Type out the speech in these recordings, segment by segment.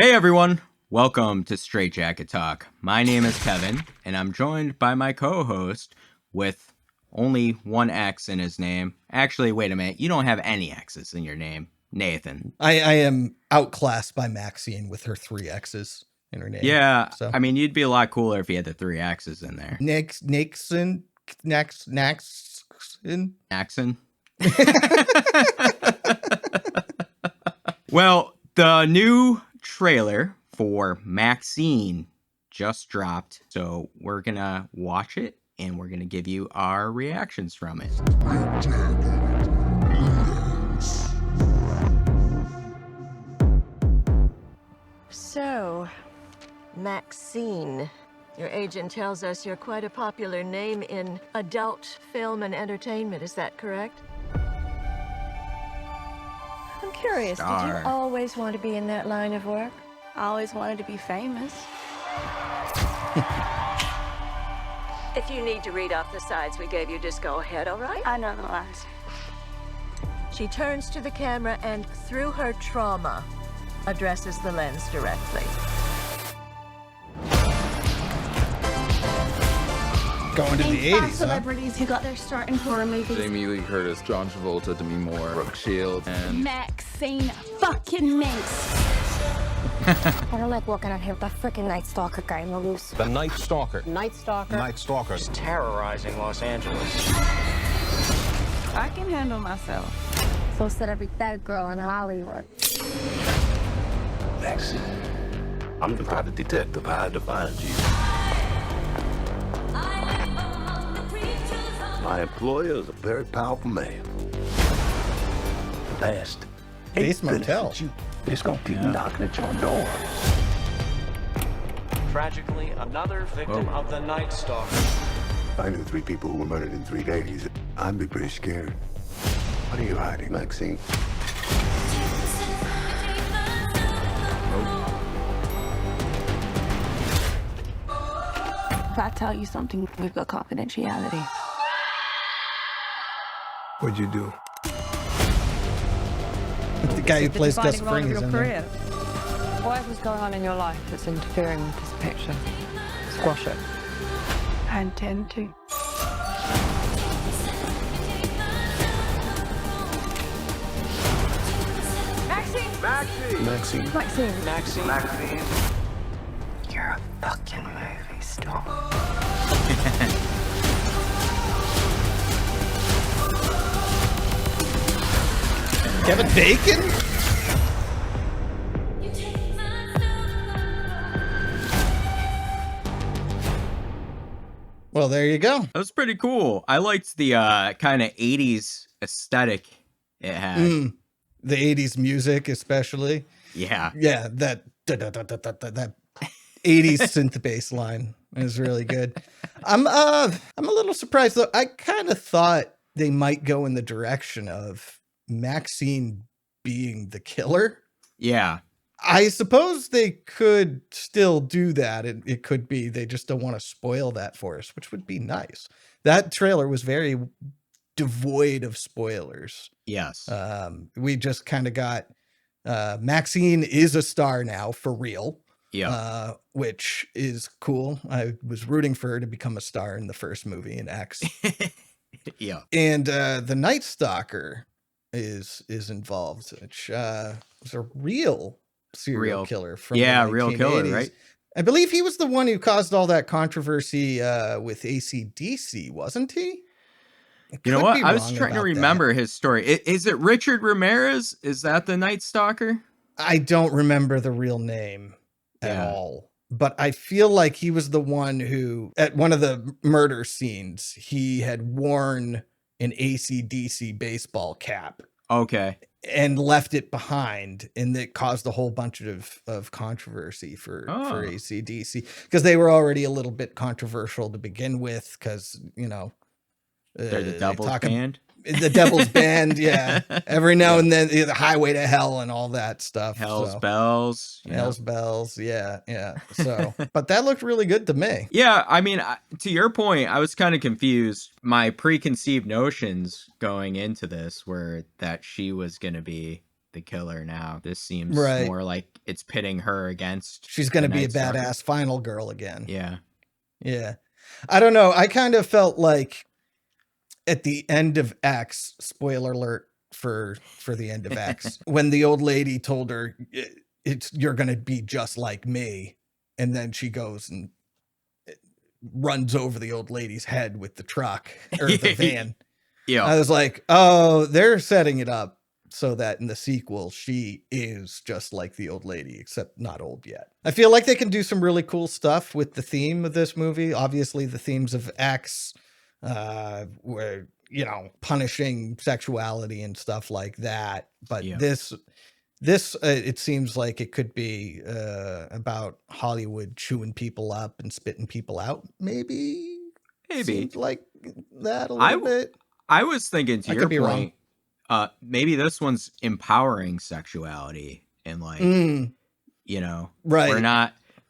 Hey everyone, welcome to Straitjacket Talk. My name is Kevin, and I'm joined by my co-host with only one X in his name. Actually, wait a minute, you don't have any X's in your name, Nathan. I am outclassed by Maxxxine with her 3 X's in her name. Yeah, so I mean, you'd be a lot cooler if you had the 3 X's in there. Maxxxine. Maxxxine? Well, the new trailer for Maxxxine just dropped, so we're gonna watch it and we're gonna give you our reactions from it. So, Maxxxine. Your agent tells us you're quite a popular name in adult film and entertainment. Is that correct? I'm curious, did Star. you always want to be in that line of work? I always wanted to be famous. If you need to read off the sides we gave you, just go ahead, all right? I know the lines. She turns to the camera and, through her trauma, addresses the lens directly. Going to the 80s, huh? Celebrities who got their start in horror movies. Jamie Lee Curtis, John Travolta, Demi Moore, Brooke Shields, and Maxxxine fucking minx. I don't like walking out here with that freaking Night Stalker guy on the loose. The Night Stalker. Night Stalker? Night Stalker. is terrorizing Los Angeles. I can handle myself. So said every bad girl in Hollywood. Maxxxine, I'm the private detective. I had to find you. My employer is a very powerful man. Last Base Motel. It's gonna keep knocking at your door. Tragically, another victim of the Night Stalker. I knew 3 people who were murdered in 3 days. I'd be pretty scared. What are you hiding, Maxxxine? If I tell you something, we've got confidentiality. What'd you do? The guy who plays Gus Fring is in there. Whatever's going on in your life that's interfering with this picture, squash it. I intend to. Maxxxine. Maxxxine. You're a fucking movie star. Kevin Bacon? Well, there you go. That was pretty cool. I liked the kind of 80s aesthetic it had. The 80s music, especially. Yeah. Yeah, that 80s synth bass line is really good. I'm a little surprised though. I kind of thought they might go in the direction of Maxxxine being the killer. Yeah. I suppose they could still do that. It could be they just don't want to spoil that for us, which would be nice. That trailer was very devoid of spoilers. Yes. We just kind of got Maxxxine is a star now for real. Yeah. Which is cool. I was rooting for her to become a star in the first movie in X. Yeah. And the Night Stalker is involved, which was a real serial killer from the real killer, 1980s. right? I believe he was the one who caused all that controversy with AC/DC, wasn't he? You know what? I was trying to remember his story. Is it Richard Ramirez? Is that the Night Stalker? I don't remember the real name at all, but I feel like he was the one who, at one of the murder scenes, he had worn an AC/DC baseball cap. Okay. And left it behind, and it caused a whole bunch of controversy for AC/DC because they were already a little bit controversial to begin with because, you know, they're the Devil's Band. The Devil's Band, yeah. Every now and then, the Highway to Hell and all that stuff. Hell's Bells. Hell's Bells, yeah. So, but that looked really good to me. Yeah, I mean, to your point, I was kind of confused. My preconceived notions going into this were that she was going to be the killer now. This seems Right. more like it's pitting her against. She's going to the be a Night Stalker. badass final girl again. Yeah. Yeah. I don't know. I kind of felt like at the end of X, spoiler alert for the end of X, when the old lady told her you're going to be just like me. And then she goes and runs over the old lady's head with the truck or the van. Yeah. I was like, oh, they're setting it up so that in the sequel, she is just like the old lady, except not old yet. I feel like they can do some really cool stuff with the theme of this movie. Obviously, the themes of X, where, you know, punishing sexuality and stuff like that. But this it seems like it could be about Hollywood chewing people up and spitting people out. Maybe seems like that a little bit. I was thinking to I your could be point, wrong. maybe this one's empowering sexuality and like, you know, right.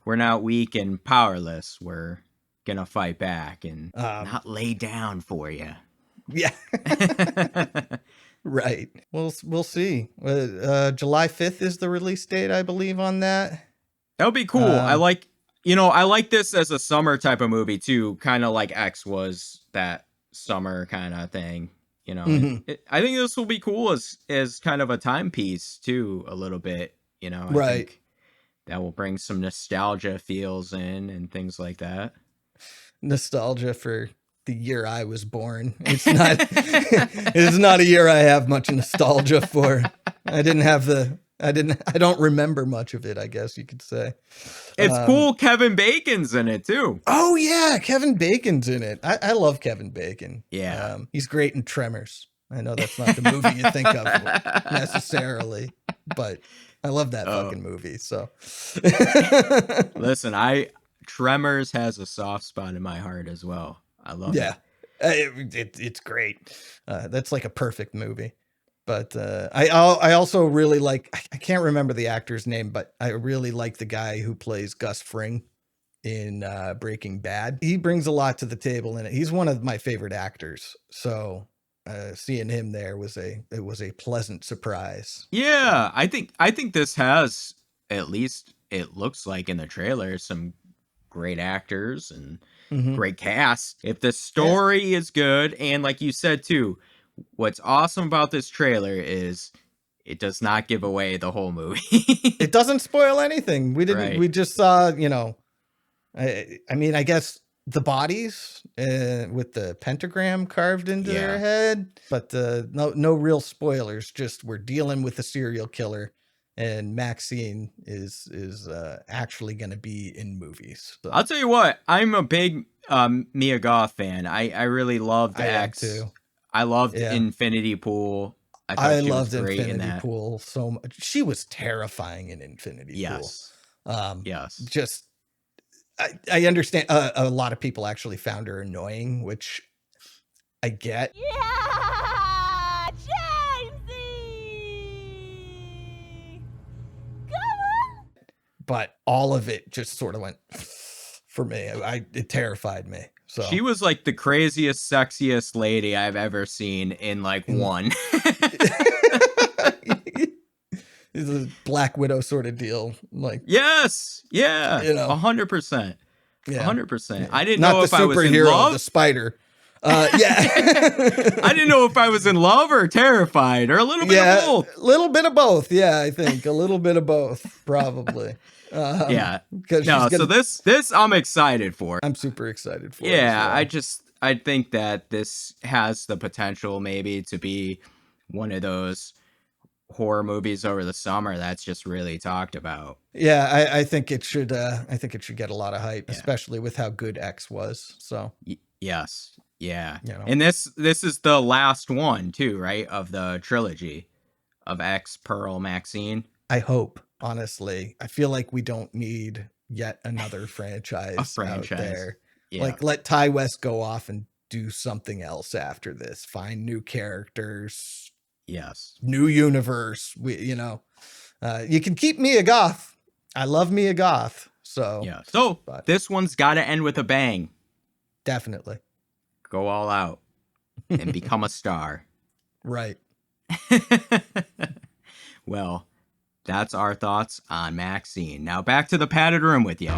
We're not weak and powerless. We're gonna fight back and not lay down for you. Yeah. Right. We'll see. July 5th is the release date, I believe, on that. That would be cool. I like this as a summer type of movie too, kind of like X was that summer kind of thing. You know, I think this will be cool as kind of a timepiece too, a little bit. You know, I think that will bring some nostalgia feels in and things like that. Nostalgia for the year I was born. It's not a year I have much nostalgia for. I don't remember much of it, I guess you could say. It's cool Kevin Bacon's in it too. Oh yeah, Kevin Bacon's in it. I love Kevin Bacon. Yeah. He's great in Tremors. I know that's not the movie you think of necessarily, but I love that fucking movie. So listen, Tremors has a soft spot in my heart as well. I love it. It's great. That's like a perfect movie. But I also really like, I can't remember the actor's name, but I really like the guy who plays Gus Fring in Breaking Bad. He brings a lot to the table in it. He's one of my favorite actors. So seeing him there was a pleasant surprise. Yeah, I think this has, at least it looks like in the trailer, some great actors and great cast. If the story is good, and like you said too, what's awesome about this trailer is it does not give away the whole movie. It doesn't spoil anything. We just saw, you know, I mean, I guess the bodies with the pentagram carved into their head, but no real spoilers. Just we're dealing with a serial killer, and Maxxine is actually going to be in movies. So. I'll tell you what, I'm a big Mia Goth fan. I really loved X. Too. I loved Infinity Pool. I loved Infinity Pool so much. She was terrifying in Infinity Pool. Yes. Just I understand a lot of people actually found her annoying, which I get. Yeah, Jamesy! Come on! But all of it just sort of went for me. It terrified me. So she was like the craziest, sexiest lady I've ever seen in like one. It's a Black Widow sort of deal. Like yes, yeah, you know, 100%, 100%. I didn't know if I was in love. The spider. I didn't know if I was in love or terrified or a little bit of both. A little bit of both. Yeah, I think a little bit of both, probably. So this I'm excited for. I'm super excited for. Yeah, I think that this has the potential maybe to be one of those horror movies over the summer that's just really talked about. Yeah, I think it should. I think it should get a lot of hype, especially with how good X was. So yes, yeah, you know. And this is the last one too, right, of the trilogy of X, Pearl, Maxxine. I hope. Honestly, I feel like we don't need yet another franchise out there. Yeah. Like let Ty West go off and do something else after this. Find new characters. Yes. New universe. You can keep Mia Goth. I love Mia Goth. So yeah. So this one's got to end with a bang. Definitely. Go all out and become a star. Right. Well, that's our thoughts on Maxxxine. Now back to the padded room with you.